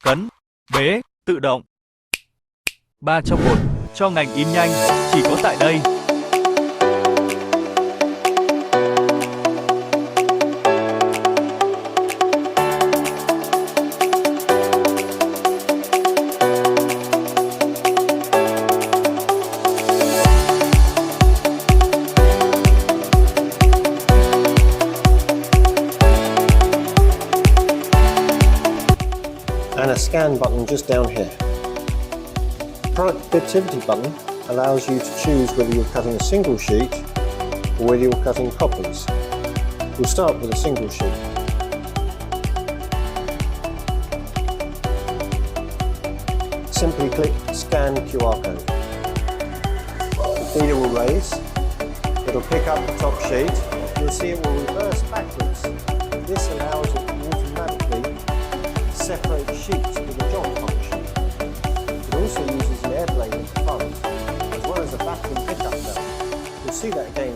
cấn, bế, tự động. 3 trong 1 cho ngành in nhanh, chỉ có tại đây. And a scan button just down here. Productivity button allows you to choose whether you're cutting a single sheet or whether you're cutting copies. We'll start with a single sheet. Simply click Scan QR code. The feeder will raise. It'll pick up the top sheet. You'll see it will reverse backwards. This allows it to automatically separate sheets with a job function. It also uses an air blade at the front, as well as a vacuum pickup valve. You'll see that again